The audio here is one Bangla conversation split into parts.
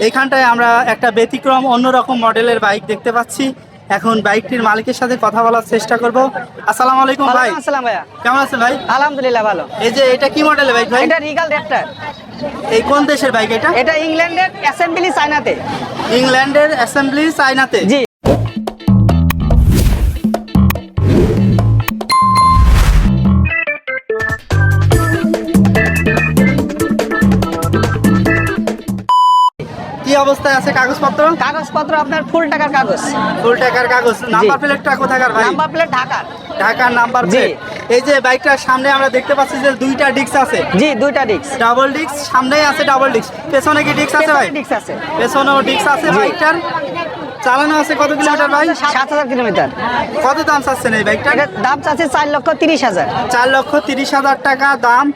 এইখানটায় আমরা একটা ব্যতিক্রম অন্যরকম মডেলের বাইক দেখতে পাচ্ছি। এখন বাইকটির মালিকের সাথে কথা বলার চেষ্টা করব। আসসালামু আলাইকুম ভাই। আসসালাম ভাইয়া, কেমন আছেন ভাই? আলহামদুলিল্লাহ ভালো। এই যে এটা কি মডেলের বাইক ভাই? এটা রিগাল র্যাপটার। এই কোন দেশের বাইক এটা? এটা ইংল্যান্ডের অ্যাসেম্বলি চায়নাতে। ইংল্যান্ডের অ্যাসেম্বলি চায়নাতে। জি। কি অবস্থায় আছে কাগজপত্র? কাগজপত্র আপনার ফুল টাকার কাগজ। ফুল টাকার কাগজ। নাম্বার প্লেটটা কোথাকার ভাই? নাম্বার প্লেট ঢাকার। ঢাকার নাম্বার জি। প্লেট। এই যে বাইকটার সামনে আমরা দেখতে পাচ্ছি যে দুইটা ডিস্ক আছে। জি, দুইটা ডিস্ক। ডাবল ডিস্ক, সামনেই আছে ডাবল ডিস্ক। পেছনে কি ডিস্ক আছে ভাই? ডিস্ক আছে। পেছনেও ডিস্ক আছে। জি। বাইকটার চালানো আছে কত কিলোমিটার ভাই? 7,000 কিলোমিটার। কত দাম চাচ্ছেন এই বাইকটার? এটার দাম চাচ্ছে 4,30,000। 4,30,000 টাকা দাম।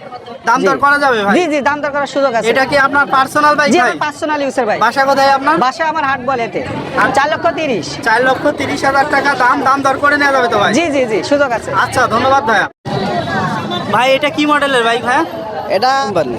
দাম জি। দর করা যাবে ভাই? জি জি, দাম দর করার সুযোগ আছে। এটা কি আপনার পার্সোনাল বাইক জি, ভাই? আমার পার্সোনাল ইউজার ভাই। বাসা কোথায় আপনার? বাসা আমার হাট বলেতে। 4,30,000। 4,30,000 টাকা দাম। দাম দর করে নেওয়া যাবে তো ভাই? জি জি জি, সুযোগ আছে। আচ্ছা, ধন্যবাদ ভাইয়া। ভাই এটা কি মডেলের বাইক ভাইয়া? এটা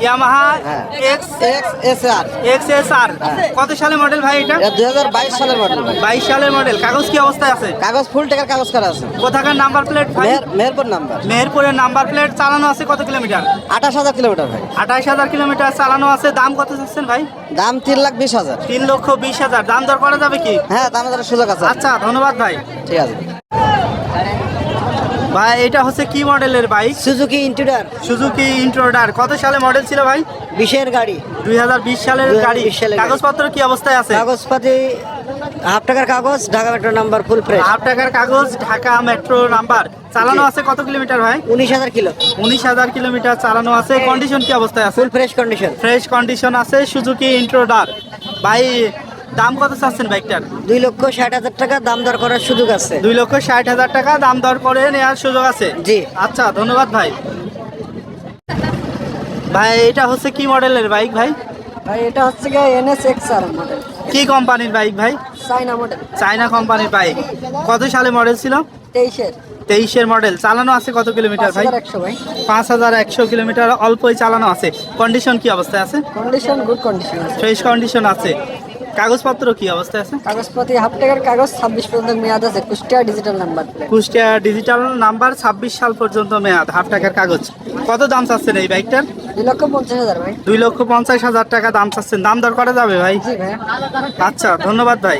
ইয়ামাহা হ্যাঁ। XSR। XSR কত সালে মডেল ভাই এটা? এটা 2022 সালের মডেল ভাই। 22 সালের মডেল। কাগজ কি অবস্থায় আছে? কাগজ ফুল টাকার কাগজ করা আছে। কোথাকার নাম্বার প্লেট ভাই? মেহেরপুর নাম্বার। মেহেরপুরের নাম্বার প্লেট। চালানো আছে কত কিলোমিটার? 28,000 কিলোমিটার ভাই। 28,000 কিলোমিটার চালানো আছে। দাম কত চাচ্ছেন ভাই? দাম 3,20,000। 3,20,000। দাম দর করা যাবে কি? হ্যাঁ, দামে দরের সুযোগ আছে। আচ্ছা, ধন্যবাদ ভাই। ঠিক আছে। ভাই এটা হচ্ছে কি মডেলের bike? Suzuki Intruder Suzuki Intruder. কত সালে মডেল ছিল ভাই? 20 এর গাড়ি। 2020 সালের গাড়ি। 2020 সালের গাড়ি। কাগজপত্র কি অবস্থায় আছে? কাগজপাতি হাফ টাকার কাগজ, Dhaka metro number full fresh. 8 টাকার কাগজ, ঢাকা মেট্রো নাম্বার। চালানো জি। আছে কত কিলোমিটার ভাই? 19,000 কিলো। 19,000 কিলোমিটার চালানো আছে। কন্ডিশন কি অবস্থায় আছে? Full fresh condition. Fresh condition আছে। Suzuki Intruder. ভাই দাম কত চাচ্ছেন বাইকটার? 2,60,000 টাকা দাম দর করার সুযোগ আছে। 2,60,000 টাকা দাম দর করে নেওয়ার সুযোগ আছে। জি। আচ্ছা, ধন্যবাদ ভাই। ভাই এটা হচ্ছে কি মডেলের বাইক ভাই? ভাই এটা হচ্ছে গিয়ে NSXR মডেল। কি কোম্পানির বাইক ভাই? চাইনা মডেল। চায়না কোম্পানির বাইক। কত সালে মডেল ছিল? 23 এর। 23 মডেল। চালানো আছে কত কিলোমিটার ভাই? 5,100 ভাই। 5,100 কিলোমিটার অল্পই চালানো আছে। কন্ডিশন কি অবস্থায় আছে? কন্ডিশন গুড কন্ডিশন আছে। ফ্রেশ কন্ডিশন আছে। কাগজপত্র কি অবস্থায় আছে? কাগজপাতি হাফ টাকার কাগজ 26 পর্যন্ত মেয়াদ আছে। Kushtia digital number plate. Kushtia digital number. 26 সাল পর্যন্ত মেয়াদ। হাফ টাকার কাগজ। কত দাম চাচ্ছেন এই বাইকটার? 2,50,000 ভাই। 2,50,000 টাকা দাম চাচ্ছেন। দাম দর করা যাবে ভাই? জি ভাই। আচ্ছা, ধন্যবাদ ভাই।